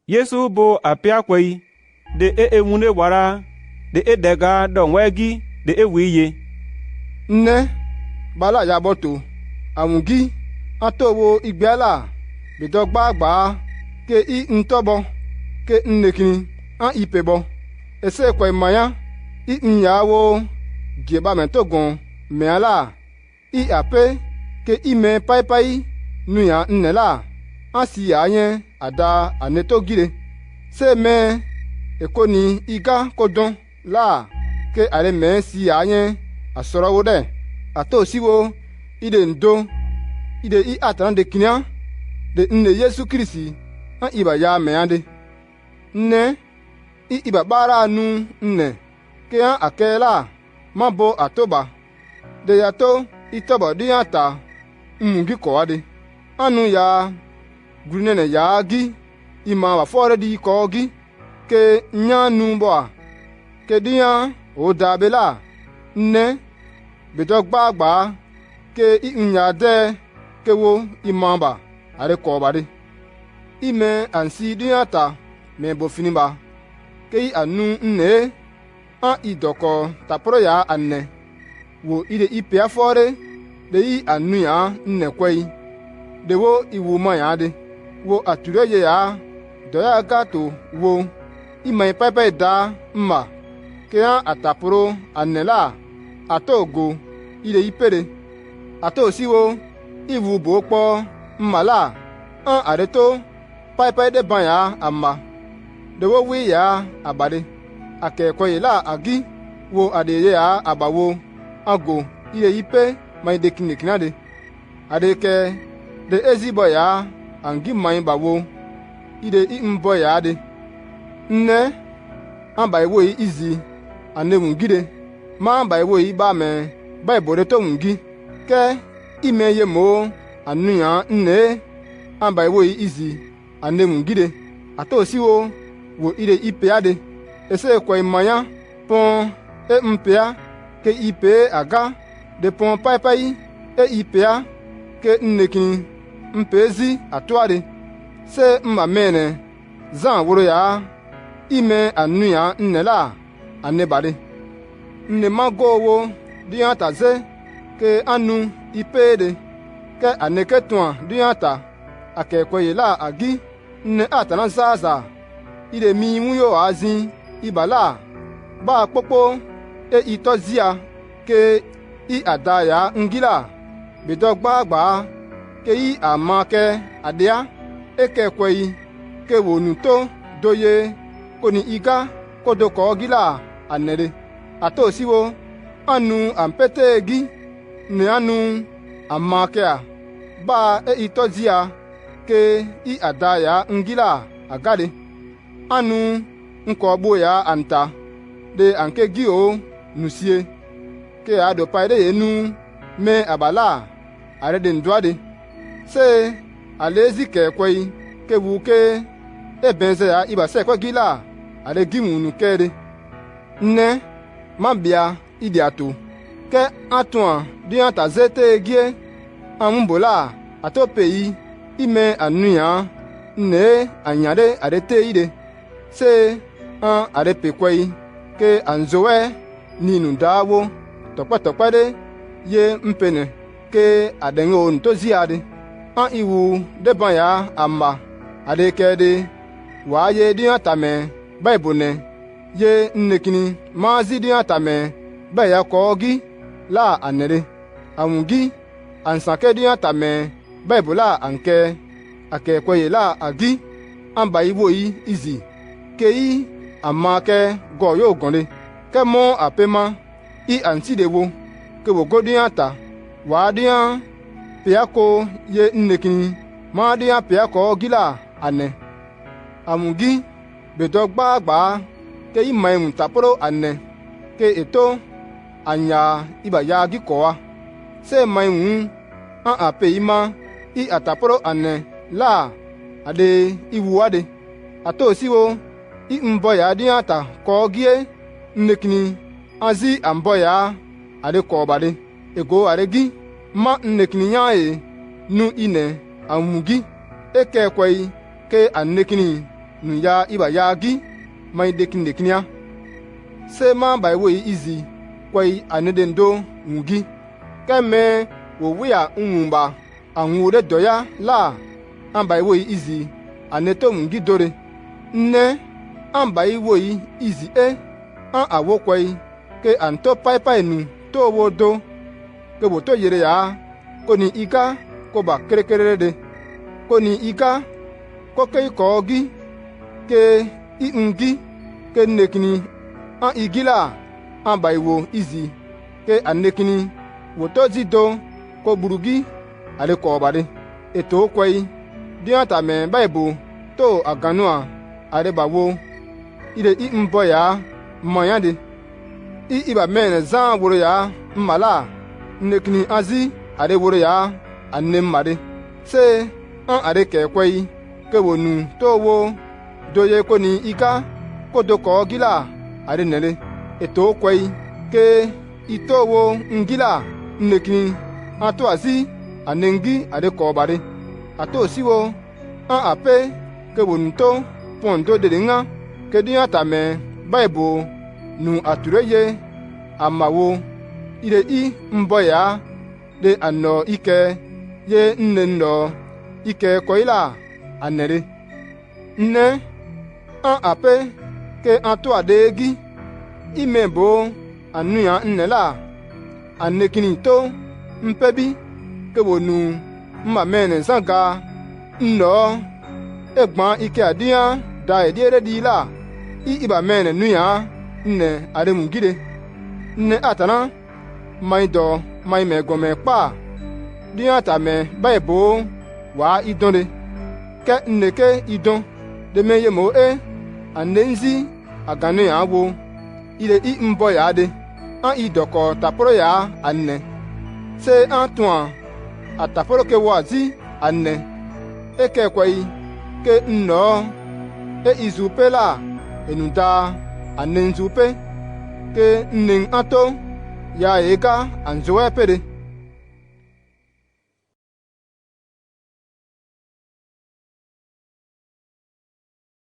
Yesu bụ apịa kwei de ewune wara de edega dọnwegi de ewu iye. Nne bala ya bọto awungi atowo igbiala bidọgba agba ke i ntọbọ ke nnekini a ipebọ ese kwe maya i nyawo jeba mentogon meala i ape ke ime pai nuya nnela asi anye ada anetogire se me ekoni iga kodon la ke are me si anye asọrọwo dẹ ato siwo ide ndo ide i atan de kinia de nne Yesu Kristi a iba ya meande nne i iba bara anu nne ke a akela mabo atoba de yato itoba di ata mungi ko ade anu ya gurnene ya gi ima wa fore di ko gi ke nya nu bo a ke dia o dabela nne bidọgba agba ke inya de kewo imamba are ko bade ime ansi diata me bofiniba ke anu nne a idoko tapro ya anne wo ide ipe afore de i anu ya nne kwei de wo iwu ma ya de wo atureye ya do ya gato wo ime pepe da mma ke a atapro annela atogo ide ipere ato siwo iwu bo po mmala an areto pai de banya amma de wo wi ya abade akeko ila agi wo adeye ya abawo ago ide ipe mai de kiniknade adeke de ezibo ya angi mai bawo ide imbo ya de nne amba iwo izi anewungide ma amba iwo iba me Bible to mungi ke ime ye mo anu ya nne amba iwo izi ane mungide ato siwo wo ide ipe ade ese kwa imanya pon e mpea ke ipe aga de pon pai e ipea ke nnekin mpezi atuade se mma mene zan wuro ya ime anu ya nnela ane bade nne magowo dianta ze ke anu ipede ke aneke tuan dianta akekwe la agi nne atana zaza ide mi muyo azin ibala ba popo e itozia ke i adaya ngila bidogba agba ke i amake adia ekekwe ke wonuto doye koni iga kodoko gila anere ato siwo anu ampete gi ne anu amakea ba e itozia ke i adaya ngila agade anu nkogbo ya anta de anke gi o nusie ke ado paide enu me abala are de ndwade se alezi ke kwei ke wuke e benze ya iba se kwa gila are gimunu kede nne mabia idi atu ke atuan dianta zete gie ambola atopei ime anuya ne anyade arete ide se an arepe kwei ke anzowe ninu dawo tokpatokpade ye mpene ke adengo ntoziade an iwu deban ya amma adekede wa ye dianta me baibone ye nnekini mazi dianta me ba ya kogi la anere amungi ansake dianta me baibula anke akekwe la agi amba iwo yi izi kei amake go yo gonde ke mo apema i anti dewo ke wo godianta wa dia piako ye nnekin ma dia piako gila ane amungi bedogba gba ke i mai mutaporo ane ke eto anya iba ya gi koa se mai mu an ape ima i ataporo ane la ade iwuade ato siwo i mbo ya dianta ko gie nnekini azi ambo ya ade ko bade ego aregi ma nnekini nyae nu ine amugi eke kwai ke annekini nu ya iba ya gi mai dekin ya se ma bai wo izi kwai aneden do ngugi keme wo wiya nwumba anwure doya la an bai wo izi aneto ngi dore nne an bai wo izi an awo kwai ke anto pai nu to wo do ke bo to yere ya ko ni ika ko ba kere de ko ni ika ko ke ko gi ke i ngi ke nekini an igila an bai wo izi ke anekini wo to ji do ko burugi ale ko bare eto kwai dian ta me bible to aganua ale ba wo ide i mbo ya moyande i iba men zan woro ya mmala nekini azi ale woro ya anem mare se an ale ke kwai ke wonu to wo doye ko ni ika ko do ko gila ale nele eto kwai ke ito wo ngila nekini ato azi anengi ale ko bare ato siwo an ape ke wonu to pondo de nga ke dia ta me bible nu atureye amawo ire i mbo ya de anno ike ye nne no ike koila anere nne an ape ke ato adegi imebo anu ya nne la anekini to mpebi ke wonu mma mene zanga nno egban ike adia da ediere di la i iba mene nu ya nne are mungide nne atana mai do mai me gome pa di ata me baibo wa idonde ke nne ke idon de me ye mo anenzi aganu ya wo ile i mbo ya de an idoko taporo ya anne se antoine ataporo ke wazi anne eke kwai ke nno izupe la enuda anenzupe ke nnen ato ya ega anzoe pere